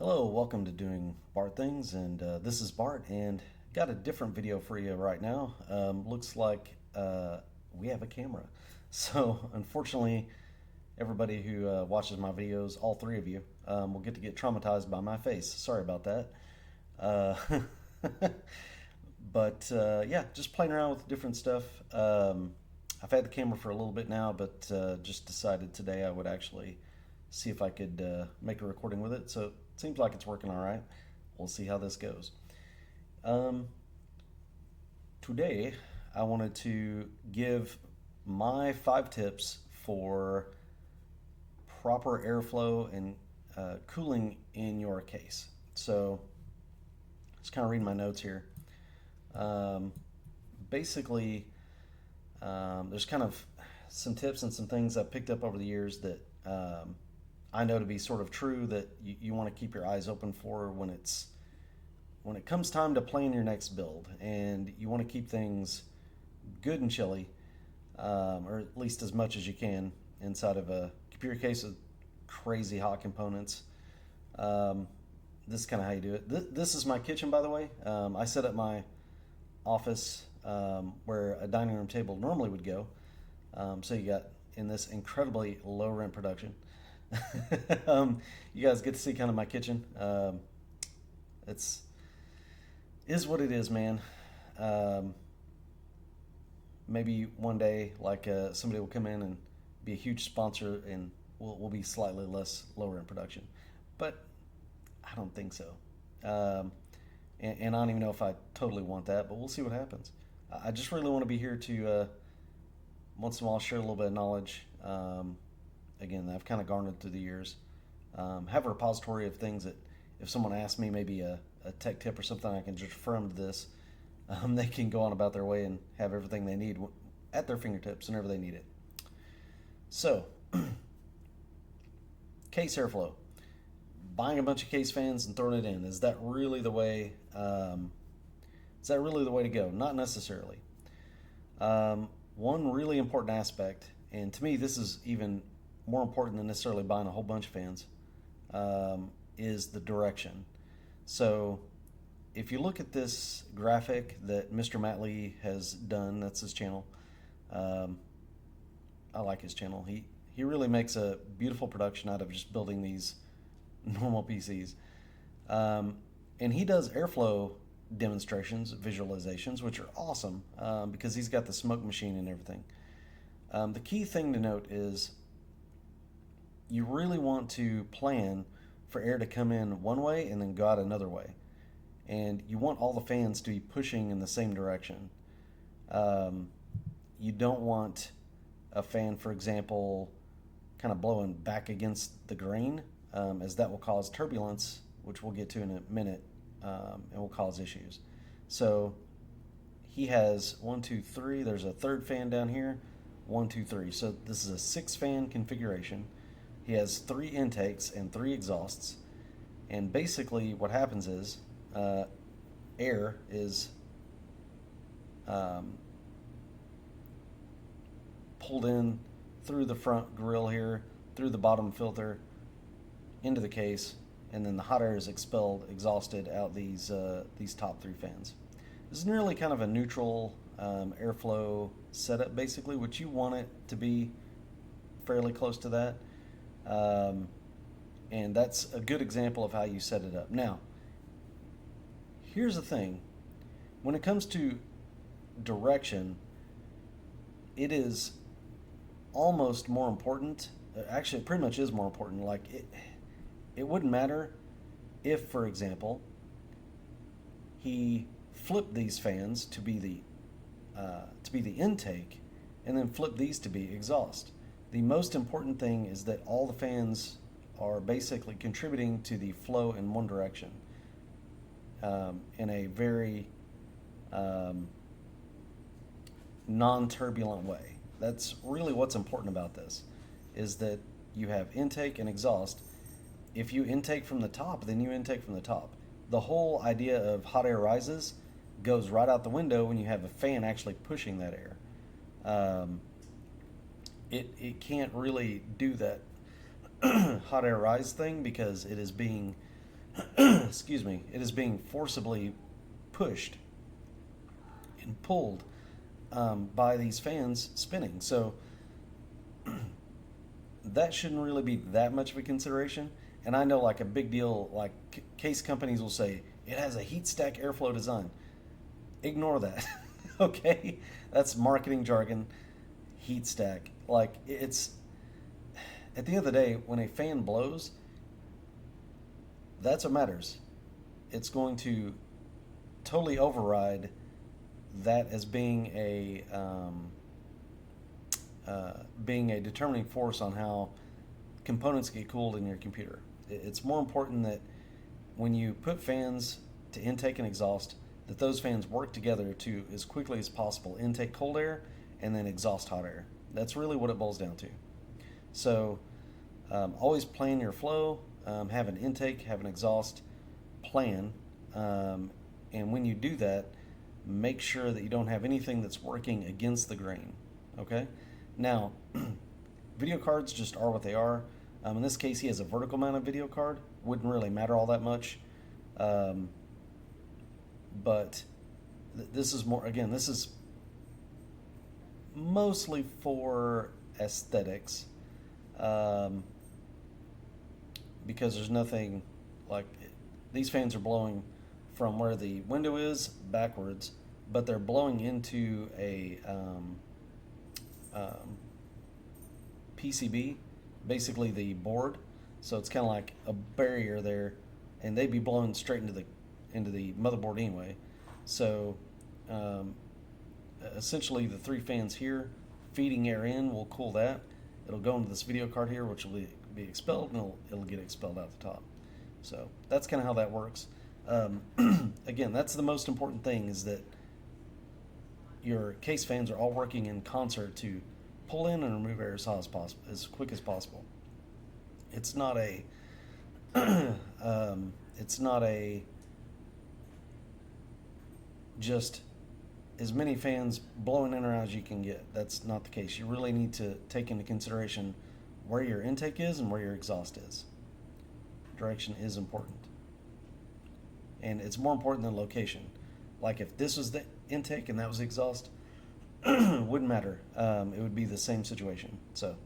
Hello, welcome to Doing Bart Things, and this is Bart, and got a different video for you right now. Looks like we have a camera. So, unfortunately, everybody who watches my videos, all three of you, will get traumatized by my face. Sorry about that. Uh, but yeah, just playing around with different stuff. I've had the camera for a little bit now, but just decided today I would actually see if I could make a recording with it. So it seems like it's working all right. We'll see how this goes. Um, Today, I wanted to give my 5 tips for proper airflow and cooling in your case. So, just kind of reading my notes here. Um, Basically, there's kind of some tips and some things I've picked up over the years that I know to be sort of true that you want to keep your eyes open for when it comes time to plan your next build, and you want to keep things good and chilly, or at least as much as you can inside of a computer case with crazy hot components. Um, this is kind of how you do it. This is my kitchen, by the way. I set up my office where a dining room table normally would go. So you got in this incredibly low rent production. You guys get to see kind of my kitchen. It's is what it is, man. Um, Maybe one day, like somebody will come in and be a huge sponsor, and we'll be slightly less lower in production. But I don't think so. Um, and I don't even know if I totally want that, but we'll see what happens. I just really want to be here to once in a while share a little bit of knowledge. Again, that I've kind of garnered through the years. Have a repository of things that if someone asks me maybe a tech tip or something, I can just refer them to this. They can go on about their way and have everything they need at their fingertips whenever they need it. So, case airflow. Buying a bunch of case fans and throwing it in. Is that really the way? Is that really the way to go? Not necessarily. One really important aspect, and to me this is even more important than necessarily buying a whole bunch of fans, is the direction. So if you look at this graphic that Mr. Matt Lee has done, that's his channel. Um, I like his channel. He really makes a beautiful production out of just building these normal PCs. Um, and he does airflow demonstrations, visualizations, which are awesome because he's got the smoke machine and everything. The key thing to note is you really want to plan for air to come in one way and then go out another way. And you want all the fans to be pushing in the same direction. Um, you don't want a fan, for example, kind of blowing back against the grain, as that will cause turbulence, which we'll get to in a minute, and will cause issues. So he has one, two, three. There's a third fan down here. One, two, three. So this is a 6 fan configuration. He has 3 intakes and 3 exhausts. And basically, what happens is air is um, pulled in through the front grill here, through the bottom filter, into the case, and then the hot air is expelled, exhausted out these top 3 fans. This is nearly kind of a neutral airflow setup, basically, which you want it to be fairly close to that. Um, and that's a good example of how you set it up. Now, here's the thing. When it comes to direction, it is almost more important. Actually, it pretty much is more important. It wouldn't matter if, for example, he flipped these fans to be the intake, and then flip these to be exhaust. The most important thing is that all the fans are basically contributing to the flow in one direction, in a very um, non-turbulent way. That's really what's important about this, is that you have intake and exhaust. If you intake from the top, then you intake from the top. The whole idea of hot air rises goes right out the window when you have a fan actually pushing that air. Um, it can't really do that hot air rise thing because it is being excuse me, it is being forcibly pushed and pulled by these fans spinning. So that shouldn't really be that much of a consideration. And I know, like, a big deal, like case companies will say it has a heat stack airflow design. Ignore that. Okay, that's marketing jargon. Heat stack, like, it's at the end of the day, when a fan blows, that's what matters. It's going to totally override that as being a determining force on how components get cooled in your computer. It's more important that when you put fans to intake and exhaust, that those fans work together to, as quickly as possible, intake cold air and then exhaust hot air. That's really what it boils down to. So always plan your flow, have an intake, have an exhaust plan, and when you do that, make sure that you don't have anything that's working against the grain. Okay? Now, video cards just are what they are. In this case, he has a vertical mounted video card. Wouldn't really matter all that much. But this is more, again, this is mostly for aesthetics, because there's nothing like, these fans are blowing from where the window is backwards, but they're blowing into a PCB, basically the board. So it's kind of like a barrier there, and they'd be blowing straight into the motherboard anyway. So essentially, the three fans here feeding air in will cool that. It'll go into this video card here, which will be expelled, and it'll get expelled out the top. So that's kind of how that works. Again, that's the most important thing, is that your case fans are all working in concert to pull in and remove air as quick as possible. It's not a just as many fans blowing in or out as you can get. That's not the case. You really need to take into consideration where your intake is and where your exhaust is. Direction is important. And it's more important than location. Like, if this was the intake and that was the exhaust, wouldn't matter. It would be the same situation. So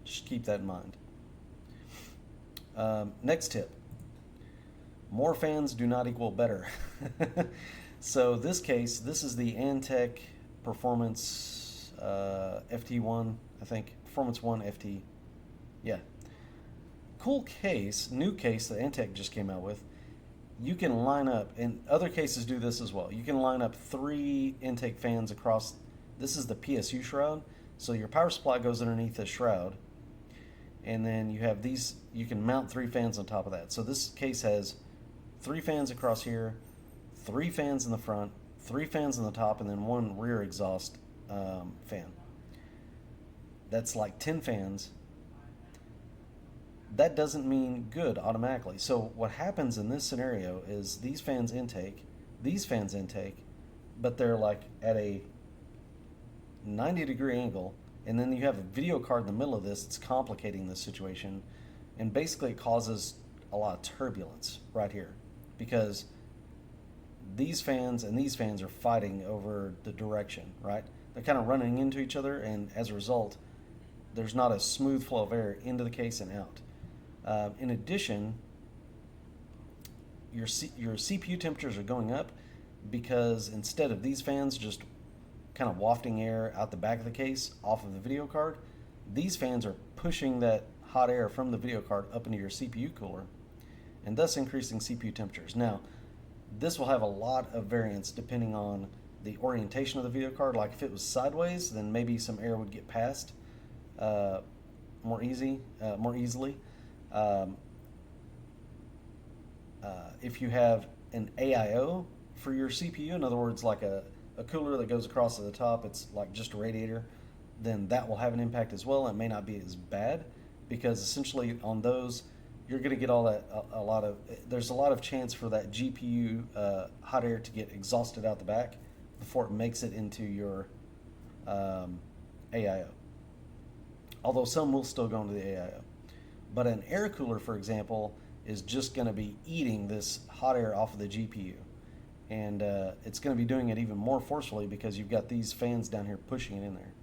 just keep that in mind. Next tip. More fans do not equal better. So this case, this is the Antec Performance FT1, I think. Performance 1 FT. Yeah. Cool case, new case that Antec just came out with. You can line up, and other cases do this as well. You can line up 3 intake fans across. This is the PSU shroud. So your power supply goes underneath this shroud. And then you have these, you can mount 3 fans on top of that. So this case has 3 fans across here, 3 fans in the front, 3 fans in the top, and then 1 rear exhaust fan. That's like 10 fans. That doesn't mean good automatically. So what happens in this scenario is these fans intake, but they're like at a 90-degree angle, and then you have a video card in the middle of this. It's complicating this situation, and basically it causes a lot of turbulence right here, because these fans and these fans are fighting over the direction, right? They're kind of running into each other, and as a result, there's not a smooth flow of air into the case and out. In addition, your CPU temperatures are going up, because instead of these fans just kind of wafting air out the back of the case off of the video card, these fans are pushing that hot air from the video card up into your CPU cooler, and thus increasing CPU temperatures. Now, this will have a lot of variance depending on the orientation of the video card. Like, if it was sideways, then maybe some air would get past more easily. If you have an AIO for your CPU, in other words, like a cooler that goes across to the top, it's like just a radiator, then that will have an impact as well. It may not be as bad, because essentially on those, you're going to get all that, there's a lot of chance for that GPU hot air to get exhausted out the back before it makes it into your AIO. Although some will still go into the AIO. But an air cooler, for example, is just going to be eating this hot air off of the GPU. And it's going to be doing it even more forcefully because you've got these fans down here pushing it in there.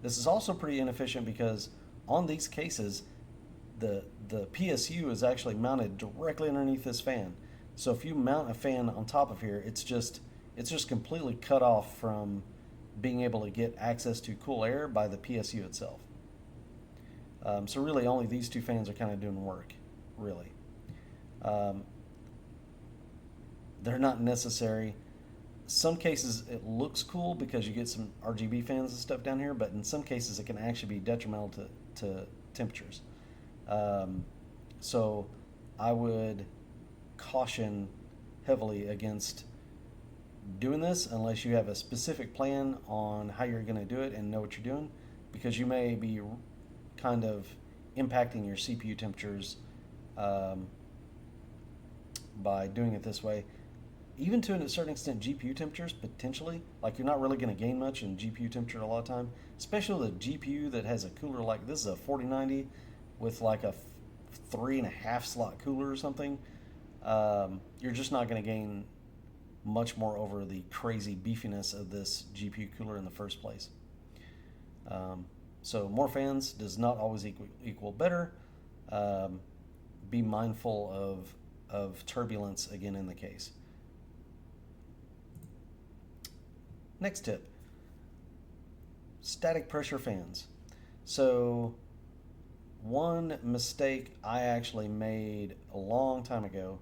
This is also pretty inefficient because on these cases, the PSU is actually mounted directly underneath this fan. So if you mount a fan on top of here, it's just completely cut off from being able to get access to cool air by the PSU itself. So really only these two fans are kind of doing work, really. Um, they're not necessary. Some cases it looks cool because you get some RGB fans and stuff down here, but in some cases it can actually be detrimental to temperatures. So I would caution heavily against doing this unless you have a specific plan on how you're going to do it and know what you're doing, because you may be kind of impacting your CPU temperatures by doing it this way. Even to a certain extent, GPU temperatures potentially, like you're not really going to gain much in GPU temperature a lot of time, especially with a GPU that has a cooler like this is a 4090 with like a 3.5 slot cooler or something. You're just not going to gain much more over the crazy beefiness of this GPU cooler in the first place. So more fans does not always equal better. Be mindful of turbulence again in the case. Next tip, static pressure fans. So one mistake I actually made a long time ago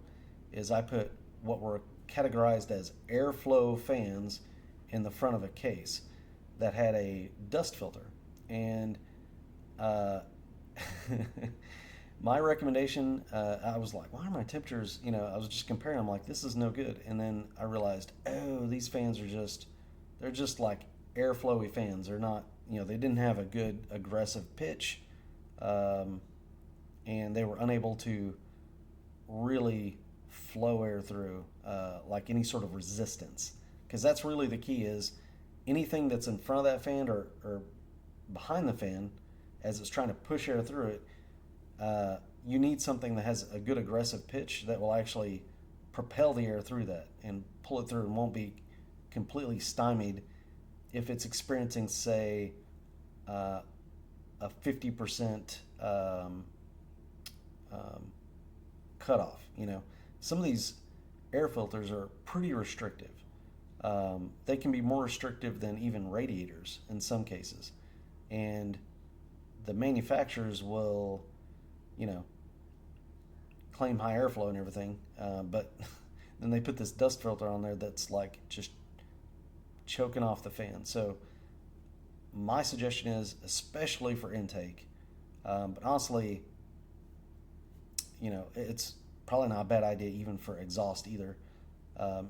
is I put what were categorized as airflow fans in the front of a case that had a dust filter. And my recommendation, I was like, why are my temperatures, I was just comparing them like, this is no good. And then I realized, oh, these fans are they're just like airflowy fans. They're not, they didn't have a good aggressive pitch, and they were unable to really flow air through like any sort of resistance. Because that's really the key is anything that's in front of that fan or behind the fan as it's trying to push air through it, you need something that has a good aggressive pitch that will actually propel the air through that and pull it through and won't be completely stymied if it's experiencing, say, a 50% cutoff. Some of these air filters are pretty restrictive. They can be more restrictive than even radiators in some cases. And the manufacturers will, claim high airflow and everything, but then they put this dust filter on there that's like just choking off the fan. So my suggestion is, especially for intake, but honestly, it's probably not a bad idea even for exhaust either,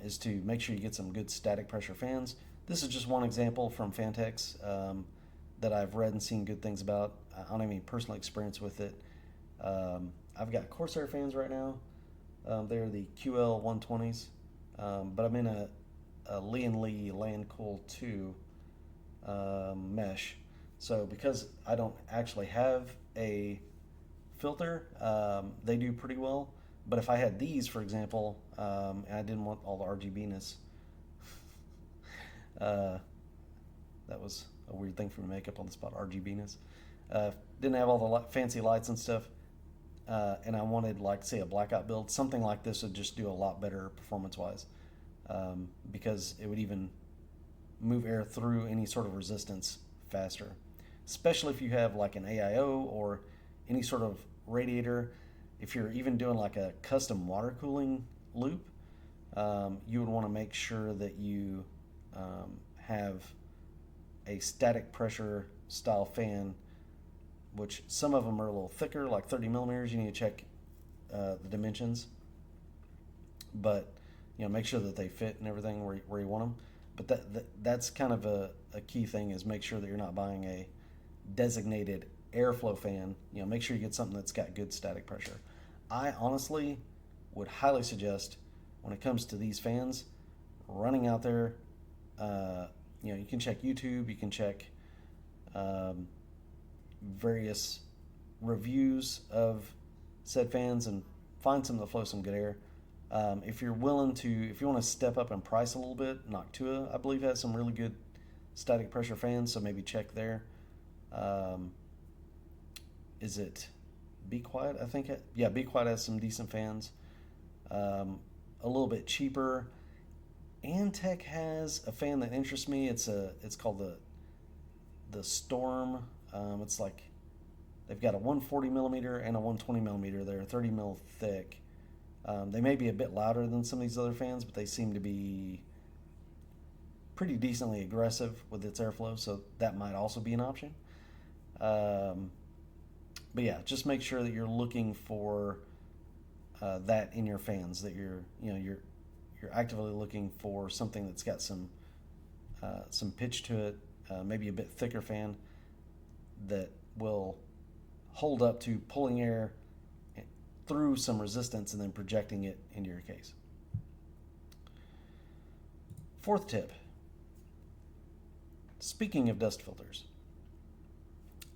is to make sure you get some good static pressure fans. This is just one example from Fantex that I've read and seen good things about. I don't have any personal experience with it. I've got Corsair fans right now. They're the QL 120s, but I'm in a Lian Li Landcool 2 mesh. So because I don't actually have a filter, they do pretty well. But if I had these, for example, and I didn't want all the RGBness, that was a weird thing for me to make up on the spot, RGBness. Didn't have all the fancy lights and stuff, and I wanted, like, say, a blackout build. Something like this would just do a lot better performance-wise, because it would even move air through any sort of resistance faster, especially if you have like an AIO or any sort of radiator. If you're even doing like a custom water cooling loop, you would want to make sure that you have a static pressure style fan, which some of them are a little thicker, like 30 millimeters. You need to check the dimensions, but make sure that they fit and everything where you want them. But that's kind of a key thing, is make sure that you're not buying a designated airflow fan. Make sure you get something that's got good static pressure. I honestly would highly suggest, when it comes to these fans, running out there, you can check YouTube, you can check various reviews of said fans, and find some that flow some good air. If you're willing to, if you want to step up in price a little bit, Noctua, I believe, has some really good static pressure fans, so maybe check there. Um, is it Be Quiet? I think yeah, Be Quiet has some decent fans. A little bit cheaper. Antec has a fan that interests me. It's called the Storm. It's like they've got a 140 millimeter and a 120 millimeter. They're 30 mil thick. They may be a bit louder than some of these other fans, but they seem to be pretty decently aggressive with its airflow, so that might also be an option. Um, but yeah, just make sure that you're looking for that in your fans. That you're actively looking for something that's got some pitch to it, maybe a bit thicker fan that will hold up to pulling air through some resistance and then projecting it into your case. Fourth tip. Speaking of dust filters,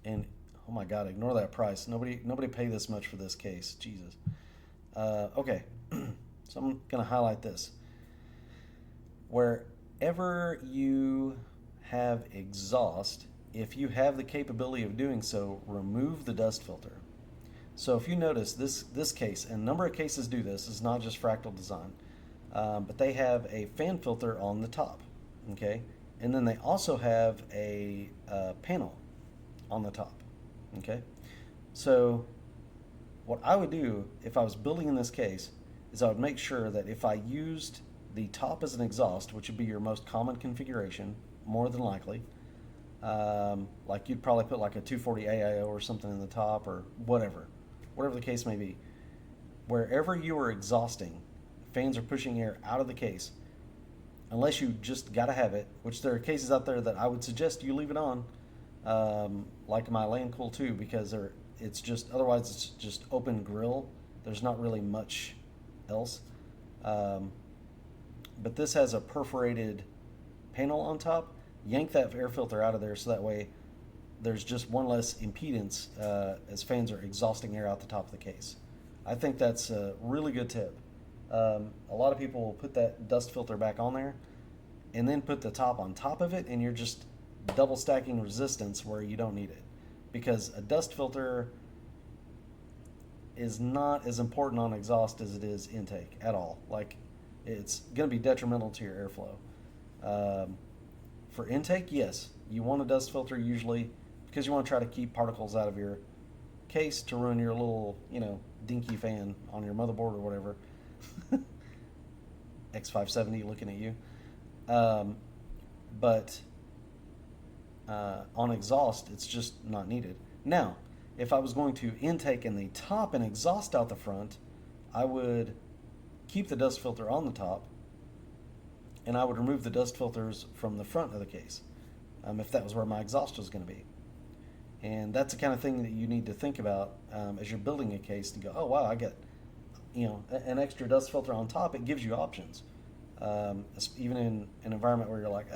and oh my God, ignore that price. Nobody pay this much for this case. Jesus. Okay, so I'm gonna highlight this. Wherever you have exhaust, if you have the capability of doing so, remove the dust filter. So if you notice this case, and a number of cases do this, it's not just Fractal Design, but they have a fan filter on the top, okay? And then they also have a panel on the top, okay? So what I would do if I was building in this case is I would make sure that if I used the top as an exhaust, which would be your most common configuration, more than likely, like you'd probably put like a 240 AIO or something in the top or whatever the case may be. Wherever you are exhausting, fans are pushing air out of the case, unless you just got to have it, which there are cases out there that I would suggest you leave it on, like my Land Cool 2, because it's just, otherwise it's just open grill. There's not really much else. But this has a perforated panel on top. Yank that air filter out of there so that way there's just one less impedance as fans are exhausting air out the top of the case. I think that's a really good tip. A lot of people will put that dust filter back on there and then put the top on top of it, and you're just double stacking resistance where you don't need it, because a dust filter is not as important on exhaust as it is intake at all. Like, it's going to be detrimental to your airflow. For intake, yes, you want a dust filter usually because you want to try to keep particles out of your case to ruin your little, dinky fan on your motherboard or whatever. X570 looking at you. But on exhaust, it's just not needed. Now, if I was going to intake in the top and exhaust out the front, I would keep the dust filter on the top, and I would remove the dust filters from the front of the case, if that was where my exhaust was going to be. And that's the kind of thing that you need to think about as you're building a case, to go, oh wow, I get an extra dust filter on top. It gives you options, even in an environment where you're like,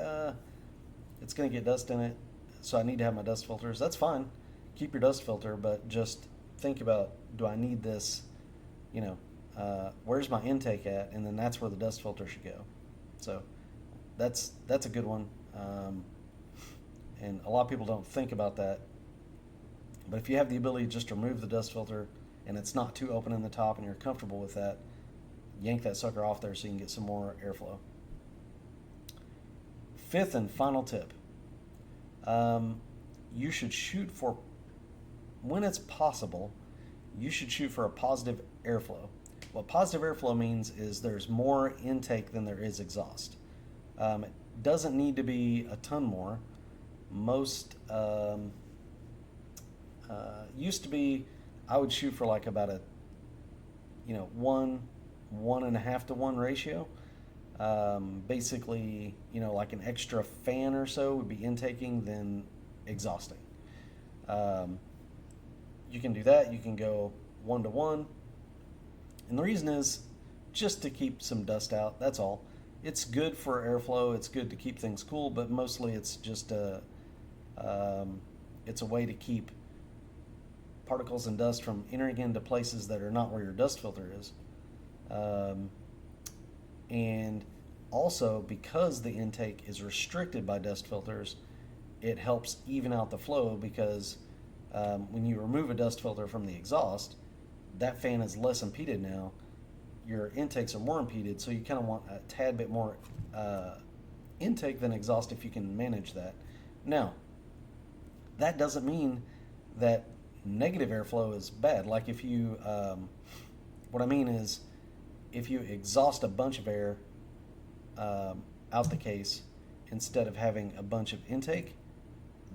it's going to get dust in it, so I need to have my dust filters. That's fine. Keep your dust filter, but just think about, do I need this? Where's my intake at? And then that's where the dust filter should go. So that's a good one. And a lot of people don't think about that. But if you have the ability just to remove the dust filter and it's not too open in the top and you're comfortable with that, yank that sucker off there so you can get some more airflow. Fifth and final tip. You should shoot for, when it's possible, you should shoot for a positive airflow. What positive airflow means is there's more intake than there is exhaust. It doesn't need to be a ton more. Most used to be, I would shoot for like about a 1.5 to 1 ratio. Basically, like an extra fan or so would be intaking than exhausting. You can do that. You can go 1 to 1. And the reason is just to keep some dust out. That's all. It's good for airflow. It's good to keep things cool, but mostly it's just it's a way to keep particles and dust from entering into places that are not where your dust filter is. And also, because the intake is restricted by dust filters, it helps even out the flow because when you remove a dust filter from the exhaust, that fan is less impeded now. Your intakes are more impeded, so you kind of want a tad bit more intake than exhaust if you can manage that. Now, that doesn't mean that negative airflow is bad. Like if you, what I mean is, if you exhaust a bunch of air out the case instead of having a bunch of intake,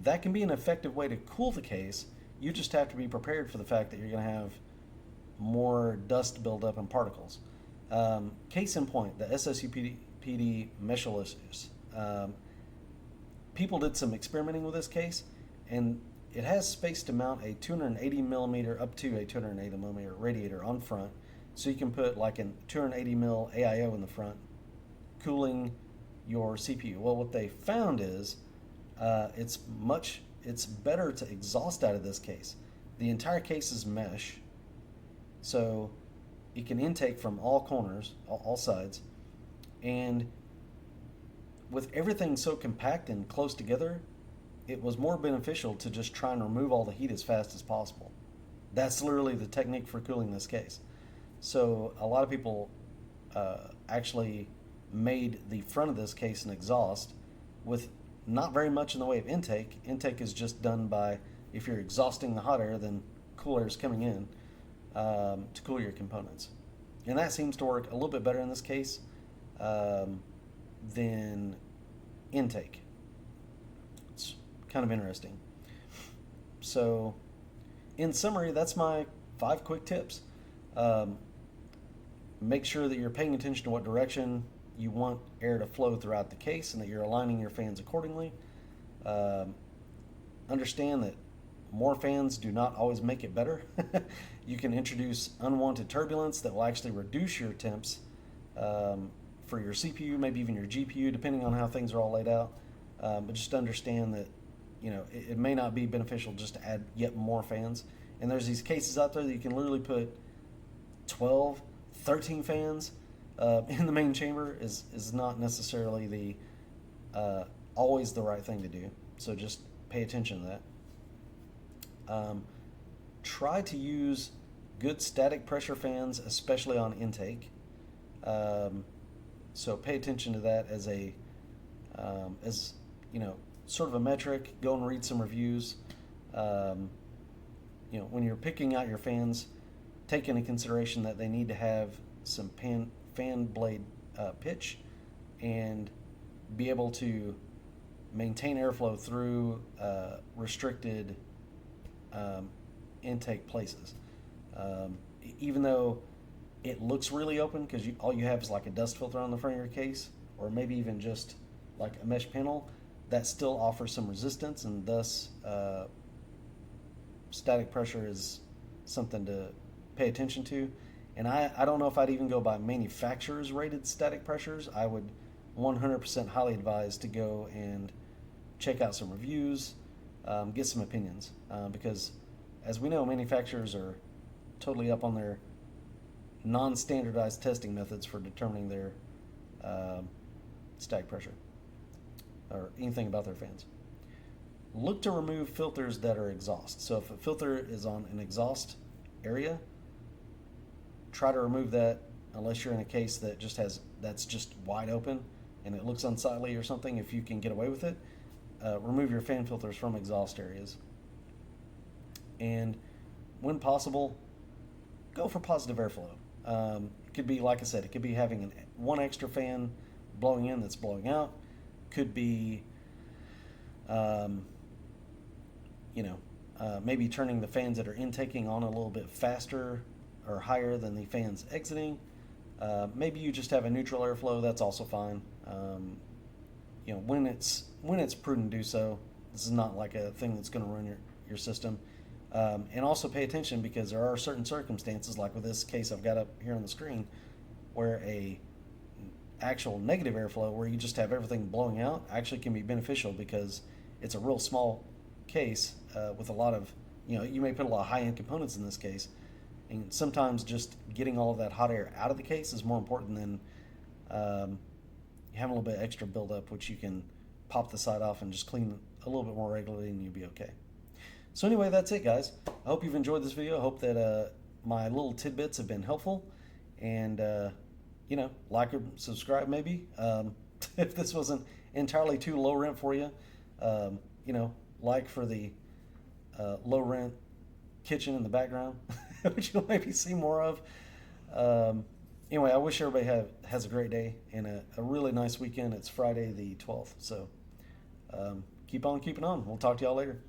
that can be an effective way to cool the case. You just have to be prepared for the fact that you're going to have more dust buildup and particles. Case in point, the SSUPD meshless. People did some experimenting with this case, and it has space to mount a 280 millimeter up to a 280 millimeter radiator on front, so you can put like a 280 mil AIO in the front, cooling your CPU. Well, what they found is it's better to exhaust out of this case. The entire case is mesh, so it can intake from all corners, all sides, and with everything so compact and close together, it was more beneficial to just try and remove all the heat as fast as possible. That's literally the technique for cooling this case. So a lot of people actually made the front of this case an exhaust with not very much in the way of intake. Intake is just done by, if you're exhausting the hot air, then cool air is coming in to cool your components. And that seems to work a little bit better in this case than intake. It's kind of interesting. So, in summary, that's my 5 quick tips. Make sure that you're paying attention to what direction you want air to flow throughout the case and that you're aligning your fans accordingly. Understand that more fans do not always make it better. You can introduce unwanted turbulence that will actually reduce your temps for your CPU, maybe even your GPU, depending on how things are all laid out. But just understand that it may not be beneficial just to add yet more fans. And there's these cases out there that you can literally put 12, 13 fans in the main chamber is not necessarily always the right thing to do. So just pay attention to that. Try to use good static pressure fans, especially on intake. So pay attention to that as sort of a metric. Go and read some reviews. When you're picking out your fans, take into consideration that they need to have some fan blade pitch and be able to maintain airflow through restricted intake places. Even though it looks really open because all you have is like a dust filter on the front of your case, or maybe even just like a mesh panel, that still offers some resistance, and thus static pressure is something to pay attention to. And I don't know if I'd even go by manufacturer's rated static pressures. I would 100% highly advise to go and check out some reviews, get some opinions, because as we know, manufacturers are totally up on their non-standardized testing methods for determining their static pressure or anything about their fans. Look to remove filters that are exhaust. So if a filter is on an exhaust area, try to remove that unless you're in a case that's just wide open and it looks unsightly or something. If you can get away with it, remove your fan filters from exhaust areas. And when possible, go for positive airflow. It could be, like I said, it could be having one extra fan blowing in that's blowing out. Could be, maybe turning the fans that are intaking on a little bit faster or higher than the fans exiting. Maybe you just have a neutral airflow. That's also fine. When it's prudent to do so. This is not like a thing that's going to ruin your system. And also pay attention, because there are certain circumstances, like with this case I've got up here on the screen, where a actual negative airflow, where you just have everything blowing out, actually can be beneficial because it's a real small case with a lot of you may put a lot of high-end components in this case, and sometimes just getting all of that hot air out of the case is more important than having a little bit extra buildup, which you can pop the side off and just clean a little bit more regularly, and you'll be okay. So anyway, that's it, guys. I hope you've enjoyed this video. I hope that my little tidbits have been helpful, and like or subscribe maybe if this wasn't entirely too low rent for you. Like for the low rent kitchen in the background, which you'll maybe see more of. Anyway, I wish everybody has a great day and a really nice weekend. It's Friday the 12th, so keep on keeping on. We'll talk to y'all later.